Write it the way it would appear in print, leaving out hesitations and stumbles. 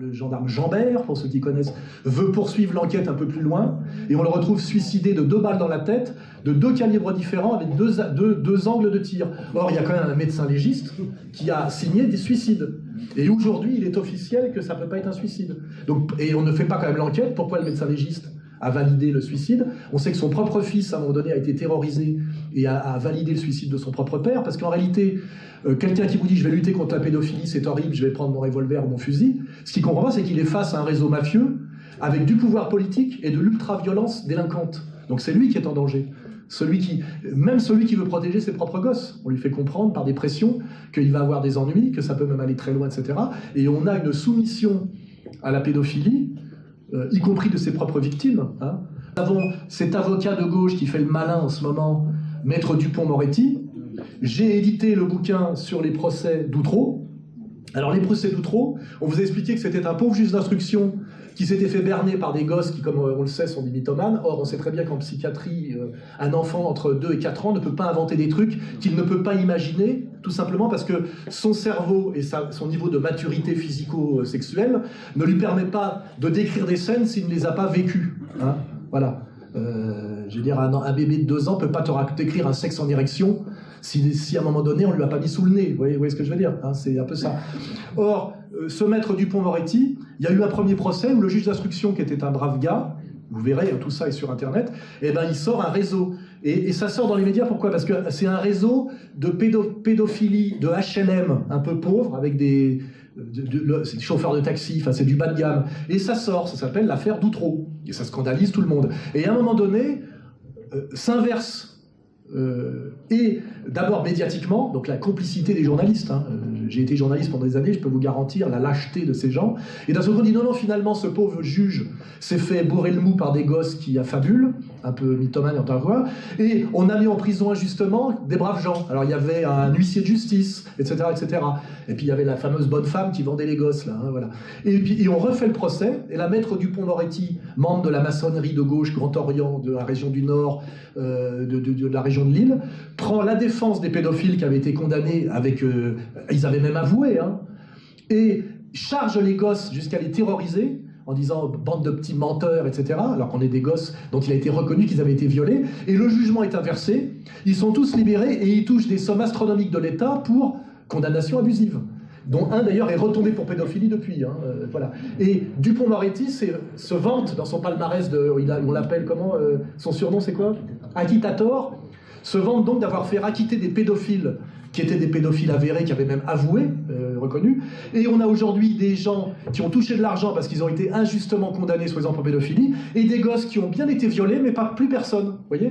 le gendarme Jambert, pour ceux qui connaissent, veut poursuivre l'enquête un peu plus loin, et on le retrouve suicidé de 2 balles dans la tête, de 2 calibres différents, avec deux angles de tir. Or, il y a quand même un médecin légiste qui a signé des suicides. Et aujourd'hui, il est officiel que ça ne peut pas être un suicide. Donc, et on ne fait pas quand même l'enquête. Pourquoi le médecin légiste a validé le suicide? On sait que son propre fils, à un moment donné, a été terrorisé et a validé le suicide de son propre père, parce qu'en réalité, quelqu'un qui vous dit « je vais lutter contre la pédophilie, c'est horrible, je vais prendre mon revolver ou mon fusil », ce qu'il ne comprend pas, c'est qu'il est face à un réseau mafieux avec du pouvoir politique et de l'ultra-violence délinquante. Donc c'est lui qui est en danger. Même celui qui veut protéger ses propres gosses. On lui fait comprendre par des pressions qu'il va avoir des ennuis, que ça peut même aller très loin, etc. Et on a une soumission à la pédophilie, y compris de ses propres victimes. Hein. Nous avons cet avocat de gauche qui fait le malin en ce moment, Maître Dupond-Moretti. J'ai édité le bouquin sur les procès d'Outreau. Alors les procès d'Outreau, on vous a expliqué que c'était un pauvre juge d'instruction qui s'était fait berner par des gosses qui, comme on le sait, sont des mythomanes. Or, on sait très bien qu'en psychiatrie, un enfant entre 2 et 4 ans ne peut pas inventer des trucs qu'il ne peut pas imaginer, tout simplement parce que son cerveau et son niveau de maturité physico-sexuelle ne lui permet pas de décrire des scènes s'il ne les a pas vécues. Hein, voilà. Je veux dire, un bébé de 2 ans ne peut pas te décrire un sexe en érection si à un moment donné on ne lui a pas mis sous le nez. Vous voyez ce que je veux dire, hein, c'est un peu ça. Or, ce Maître Dupond-Moretti, il y a eu un premier procès où le juge d'instruction, qui était un brave gars, vous verrez, tout ça est sur Internet, et ben il sort un réseau. Et ça sort dans les médias, pourquoi? Parce que c'est un réseau de pédophilie, de HLM un peu pauvre, avec c'est des chauffeurs de taxi, enfin c'est du bas de gamme. Et ça sort, ça s'appelle l'affaire d'Outreau. Et ça scandalise tout le monde. Et à un moment donné, s'inverse. Et d'abord médiatiquement, donc la complicité des journalistes. Hein. J'ai été journaliste pendant des années, je peux vous garantir la lâcheté de ces gens. Et d'un seul coup, on dit non, finalement, ce pauvre juge s'est fait bourrer le mou par des gosses qui affabulent, un peu mythomane en tant que quoi, et on a mis en prison injustement des braves gens. Alors il y avait un huissier de justice, etc., etc. Et puis il y avait la fameuse bonne femme qui vendait les gosses, là, hein, voilà. Et on refait le procès, et la Maître Dupond-Moretti, membre de la maçonnerie de gauche Grand Orient, de la région du Nord, de la région de Lille, prend la défense des pédophiles qui avaient été condamnés avec... ils avaient même avoué, hein, et charge les gosses jusqu'à les terroriser en disant « bande de petits menteurs », etc., alors qu'on est des gosses dont il a été reconnu qu'ils avaient été violés, et le jugement est inversé, ils sont tous libérés et ils touchent des sommes astronomiques de l'État pour condamnation abusive, dont un d'ailleurs est retombé pour pédophilie depuis. Hein, voilà. Et Dupond-Moretti se vante dans son palmarès on l'appelle comment, son surnom c'est quoi? Acquittator. Se vante donc d'avoir fait acquitter des pédophiles qui étaient des pédophiles avérés, qui avaient même avoué, reconnu. Et on a aujourd'hui des gens qui ont touché de l'argent parce qu'ils ont été injustement condamnés, soi-disant pour pédophilie, et des gosses qui ont bien été violés, mais pas plus personne. Vous voyez ?